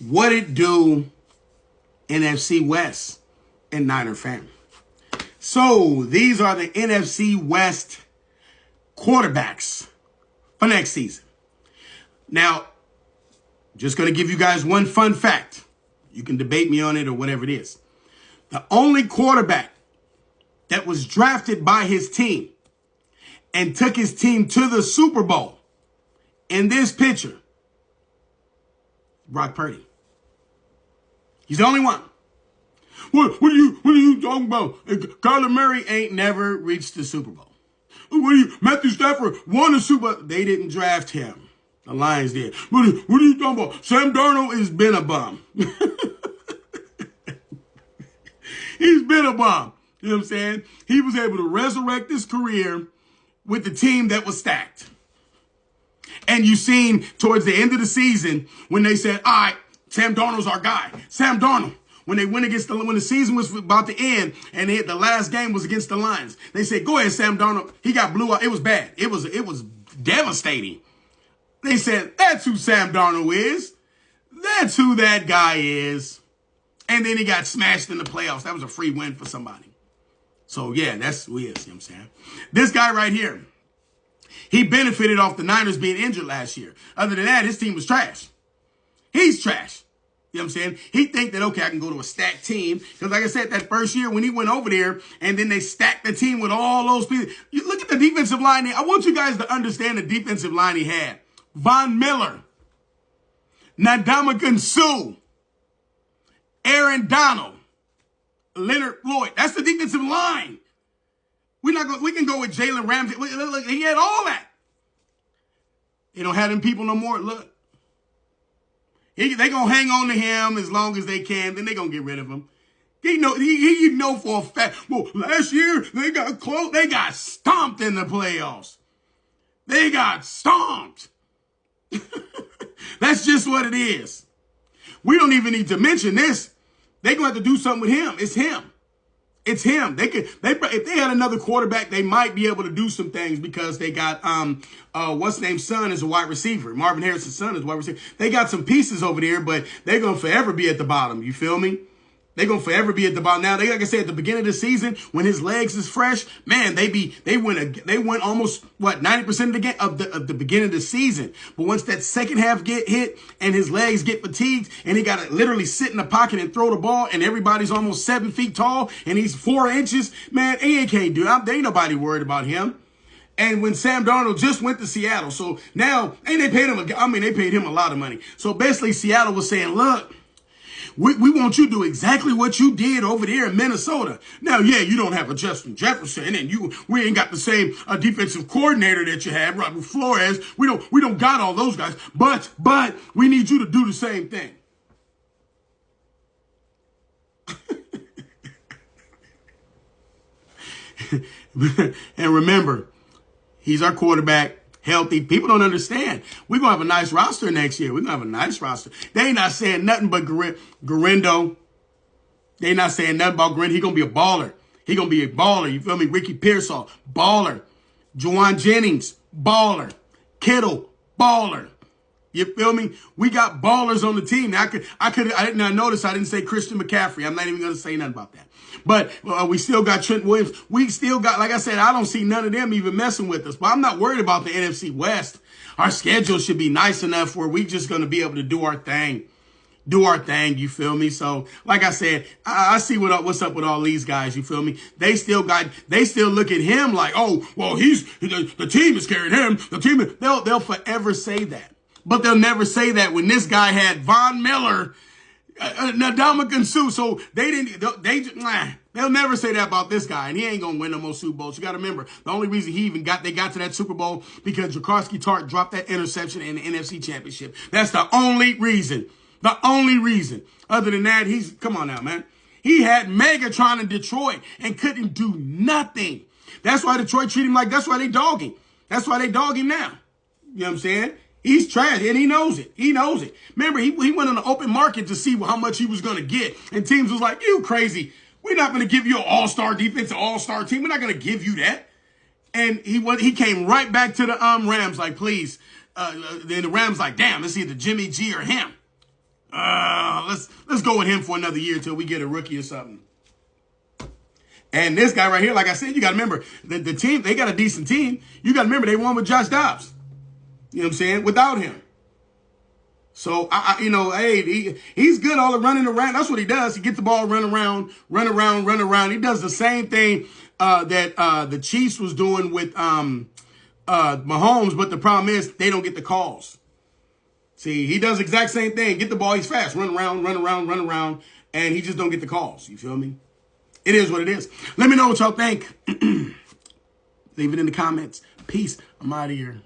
What it do, NFC West and Niner fan? So these are the NFC West quarterbacks for next season. Now, just going to give you guys one fun fact. You can debate me on it or whatever it is. The only quarterback that was drafted by his team and took his team to the Super Bowl in this picture, Brock Purdy. He's the only one. What are you talking about? Kyler Murray ain't never reached the Super Bowl. Matthew Stafford won the Super Bowl. They didn't draft him. The Lions did. What are you talking about? Sam Darnold has been a bum. He's been a bum. You know what I'm saying? He was able to resurrect his career with the team that was stacked. And you seen towards the end of the season when they said, all right, Sam Darnold's our guy. Sam Darnold. When they went against when the season was about to end and the last game was against the Lions, they said, go ahead, Sam Darnold. He got blew out. It was bad. It was devastating. They said, that's who Sam Darnold is. That's who that guy is. And then he got smashed in the playoffs. That was a free win for somebody. So, yeah, that's who he is. You know what I'm saying? This guy right here, he benefited off the Niners being injured last year. Other than that, his team was trash. He's trash. You know what I'm saying? He think that, okay, I can go to a stacked team. Because like I said, that first year when he went over there and then they stacked the team with all those people. You look at the defensive line. I want you guys to understand the defensive line he had. Von Miller, Ndamukong Suh, Aaron Donald, Leonard Floyd. That's the defensive line. We can go with Jalen Ramsey. Look, he had all that. They don't have them people no more. Look. They going to hang on to him as long as they can. Then they going to get rid of him. You know for a fact. Well, last year, they got close. They got stomped in the playoffs. They got stomped. That's just what it is. We don't even need to mention this. They're going to have to do something with him. It's him. It's him. If they had another quarterback, they might be able to do some things because they got what's his name's son is a wide receiver. Marvin Harrison's son is a wide receiver. They got some pieces over there, but they're gonna forever be at the bottom. You feel me? They're gonna forever be at the bottom. Now, like I said, at the beginning of the season, when his legs is fresh, man, they went almost 90% of the beginning of the season. But once that second half get hit and his legs get fatigued and he gotta literally sit in the pocket and throw the ball, and everybody's almost 7 feet tall and he's 4 inches, man, he can't do it. There ain't nobody worried about him. And when Sam Darnold just went to Seattle, so now, and they paid him a lot of money. So basically, Seattle was saying, look, we want you to do exactly what you did over there in Minnesota. Now, yeah, you don't have a Justin Jefferson, and we ain't got the same defensive coordinator that you had, Robert Flores. We don't got all those guys, but we need you to do the same thing. And remember, he's our quarterback. Healthy. People don't understand. We're going to have a nice roster next year. We're going to have a nice roster. They ain't not saying nothing but Garindo. They not saying nothing about Garindo. He going to be a baller. He going to be a baller. You feel me? Ricky Pearsall, baller. Juwan Jennings, baller. Kittle, baller. You feel me? We got ballers on the team. I didn't notice I didn't say Christian McCaffrey. I'm not even going to say nothing about that. But we still got Trent Williams. We still got, like I said, I don't see none of them even messing with us. But I'm not worried about the NFC West. Our schedule should be nice enough where we just going to be able to do our thing. Do our thing, you feel me? So, like I said, I see what's up with all these guys, you feel me? They still look at him like, oh, well, the team is carrying him. They'll forever say that. But they'll never say that when this guy had Von Miller, Ndamukong Suh. So they'll never say that about this guy, and he ain't gonna win no more Super Bowls. You got to remember, the only reason they got to that Super Bowl because Jaworski Tart dropped that interception in the NFC Championship. That's the only reason. The only reason. Other than that, come on now, man. He had Megatron in Detroit and couldn't do nothing. That's why Detroit treat him like. That's why they dog him. That's why they dog him now. You know what I'm saying? He's trash, and he knows it. He knows it. Remember, he went on the open market to see how much he was going to get, and teams was like, you crazy. We're not going to give you an all-star defense, an all-star team. We're not going to give you that. And he came right back to the Rams like, please. Then the Rams like, damn, it's either Jimmy G or him. Let's go with him for another year till we get a rookie or something. And this guy right here, like I said, you got to remember the team, they got a decent team. You got to remember they won with Josh Dobbs. You know what I'm saying? Without him. So, you know, hey, he's good all the running around. That's what he does. He gets the ball, run around. He does the same thing that the Chiefs was doing with Mahomes, but the problem is they don't get the calls. See, he does the exact same thing. Get the ball, he's fast. Run around, and he just don't get the calls. You feel me? It is what it is. Let me know what y'all think. Leave it in the comments. Peace. I'm out of here.